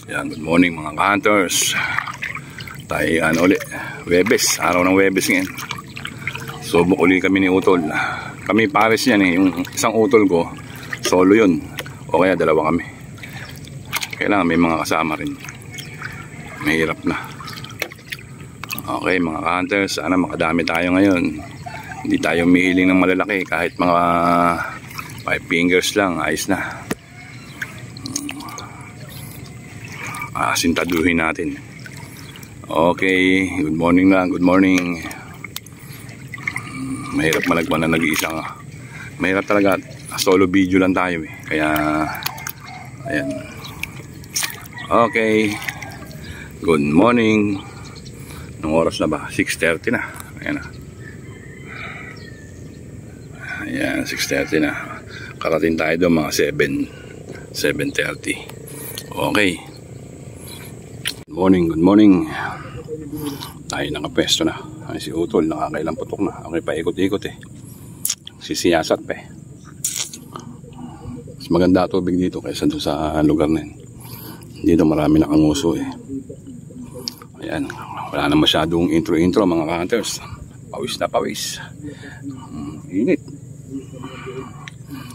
Yan, good morning mga ka-hunters. Tayo ulit, Webes, araw ng Webes ngayon. Subok uli kami ni Utol. Kami pares yan eh, yung isang Utol ko, solo yun. O kaya dalawa kami. Kailangan may mga kasama rin. Mahirap na. Okay mga ka-hunters, sana makadami tayo ngayon. Hindi tayo mihiling ng malalaki, kahit mga 5 fingers lang, ayos na. Sintaduhin natin. Okay, good morning lang, good morning. Mahirap malagman na nag-iisa nga. Mahirap talaga, solo video lang tayo eh. Kaya ayan. Okay, good morning. Anong oras na ba? 6:30 na. Ayan na. Ayan, 6:30 na. Karating tayo doon mga 7:30. Okay. Good morning. Tayo nakapesto na. Ay, si Utol nakakailang putok na. Okay pa ikot-ikot eh. Sisiyasat pa eh. Mas maganda tubig dito kaysa doon sa lugar na yun. Dito marami nakanguso eh. Ayan, wala na masyadong intro mga ka-hunters. Pawis na pawis. Init.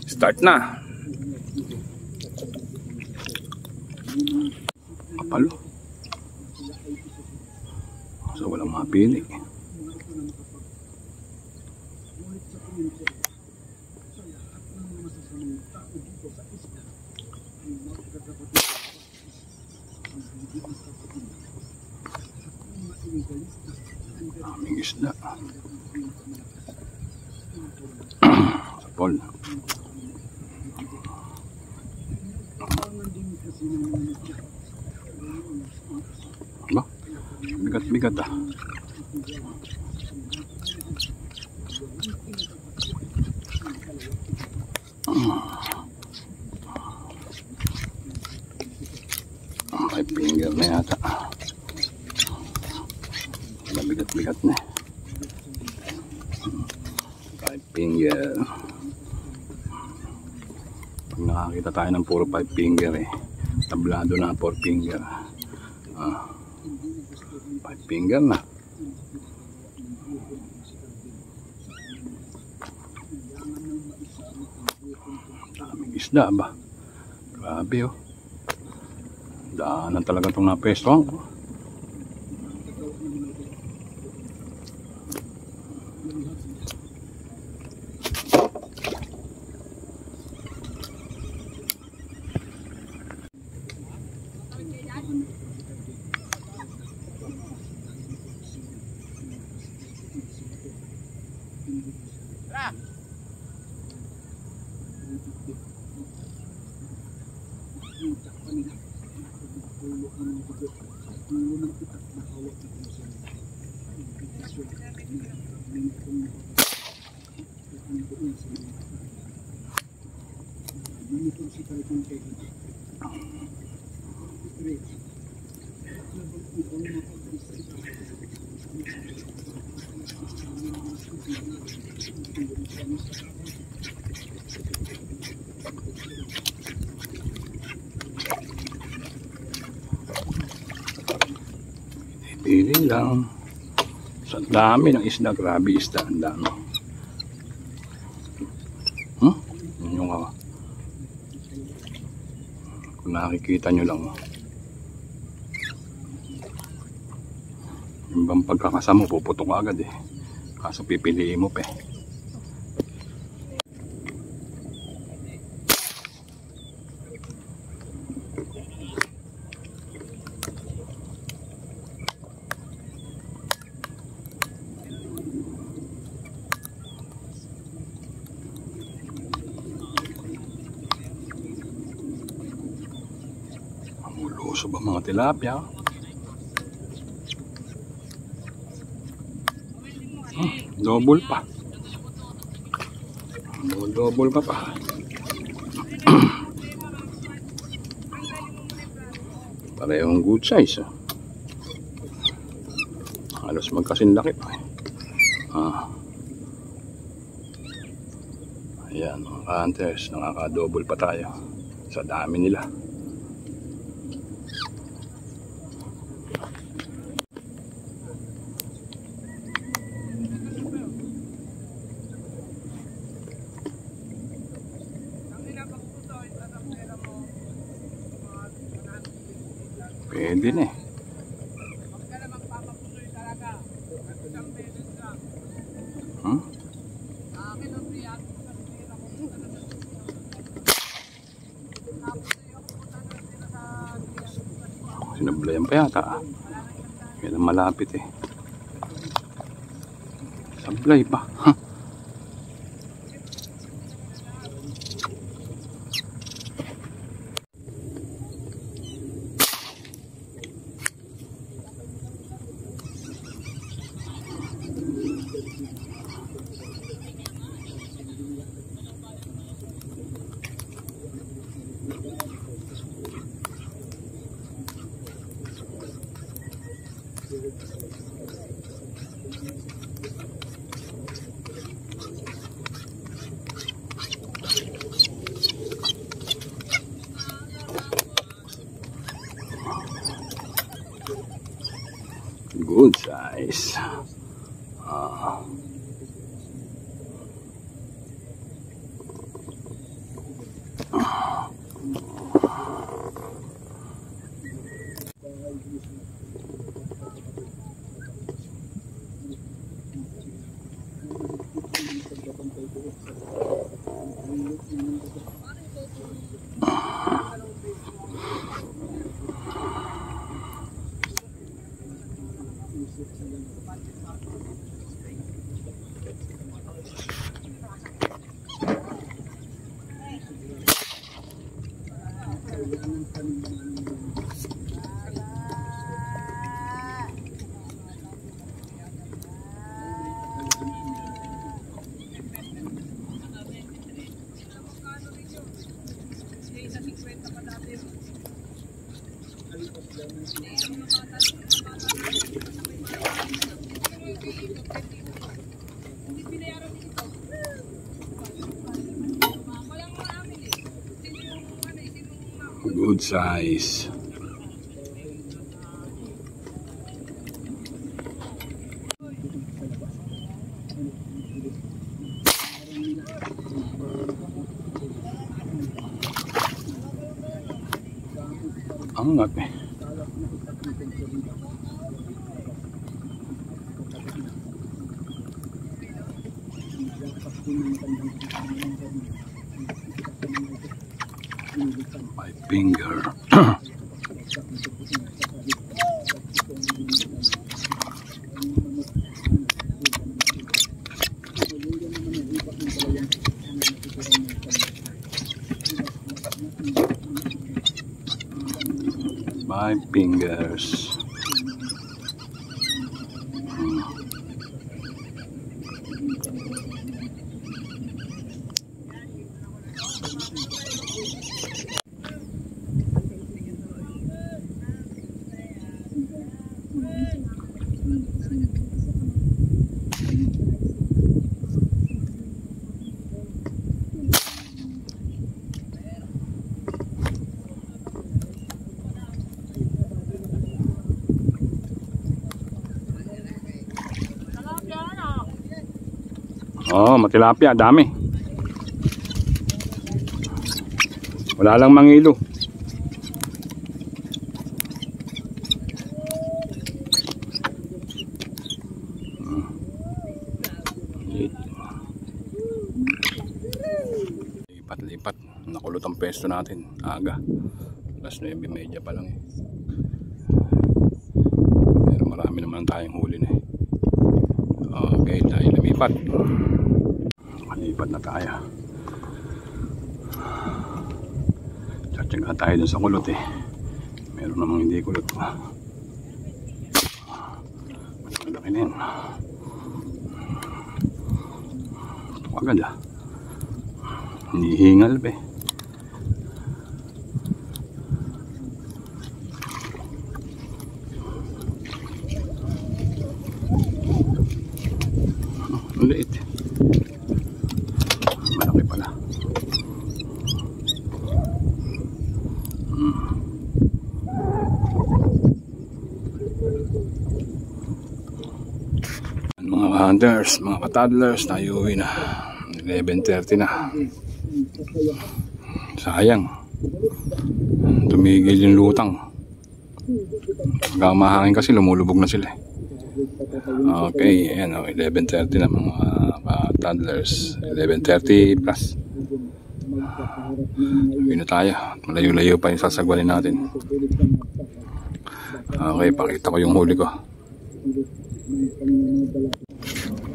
Start na. Kapalo. So walang mapili. Aming isda. Sapol. Ba? Bigat ah. May finger na yata. Bigat na. 5 finger. Pag nakakita tayo ng puro 5 finger eh, tablado na 4 finger. 5 finger na. Daming isda ba? Grabe oh. Daanan talaga itong napesto. Pili lang. Sa dami ng isda, grabe isda, ang dami. Yun yung kung nakikita nyo lang yung bang pagkakasama puputok agad eh, kaso pipiliin mo pa eh. Uso ba mga tilapia? Double pa. Double pa. Parehong good size. Halos magkasinlaki pa. Ayan, mga ka-hunters, nakaka-double pa tayo sa dami nila. Pwede na eh. Hmm? Sinablayan pa yata. Yan ang malapit eh. Sablay pa. Huh? Good size. Good size. Angat eh. My finger. My fingers. Oh, matilapia, dami. Wala lang mangilo. Lipat-lipat. Nakulot ang pesto natin. Aga. Alas 9:30 pa lang eh. Pero marami naman tayong huli na eh. Okay, tayo lumipat. Malipat na tayo. Tsatsaga tayo dun sa kulot eh. Meron namang hindi kulot. Malaki na yun. Ito agad ah. Hinihingal ba eh. Liit. Malaki pala. Mga hunters, mga ka-toddlers, tayo uwi na. 11:30 na. Sayang. Tumigil yung lutang. Hanggang mahangin kasi lumulubog na sila. Okay, ayan o, 11:30 na mga toddlers. 11:30 plus. Uwi na tayo. Malayo-layo pa yung sasagwanin natin. Okay, pakita ko yung huli ko.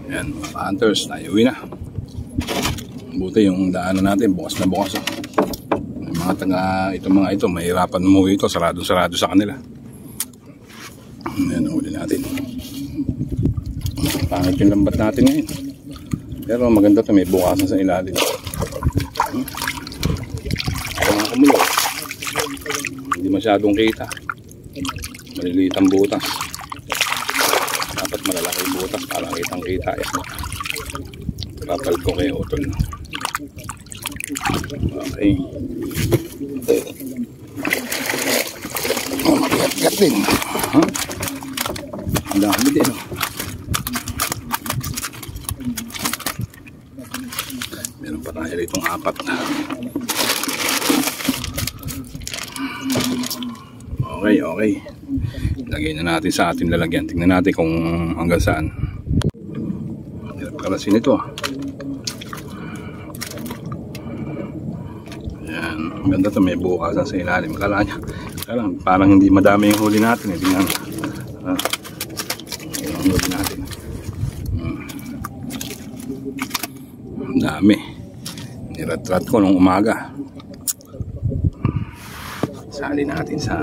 Ayan, mga hunters, uwi na. Buti yung daanan natin, bukas na bukas. Yung mga ito, mahirapan umuwi ito, sarado-sarado sa kanila. Ayan, huli natin. Pangit yung lambat natin ngayon. Pero maganda ito, may bukasan sa ilalim. Ayaw mga kumulo. Hindi masyadong kita. Maliliit ang butas. Dapat malalaki yung butas para kitang kita. Kapal ko kay Utol. Okay. Mabigat din. Ang dami din. Meron pa tayo itong 4. Okay. Lagay na natin sa ating lalagyan. Tingnan natin kung hanggang saan. Hirap kalasin ito. Ayan. Ganda ito. May bukasan sa ilalim. Kala niya. Parang hindi madami yung huli natin. Tingnan. Yung huli natin. Ang dami. Nirat-rat ko nung umaga. Sali natin sa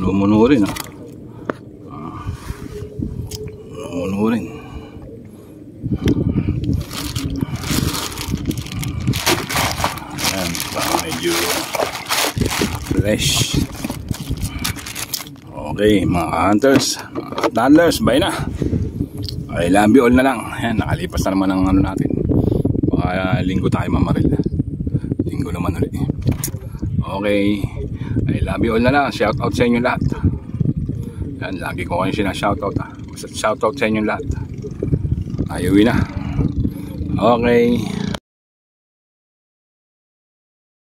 Mumuno rin Mumuno rin. Ayan, medyo fresh. Okay, mga hunters, mga toddlers, bye na. I love you all na lang. Ayan, nakalipas na naman ang natin. Baka linggo tayo mamaril. Linggo naman ulit. Okay, I love you all na lang. Shout out sa inyo lahat. Ayan, lagi ko kayo sinashoutout. Shout out sa inyo lahat. Ayuwi na. Okay.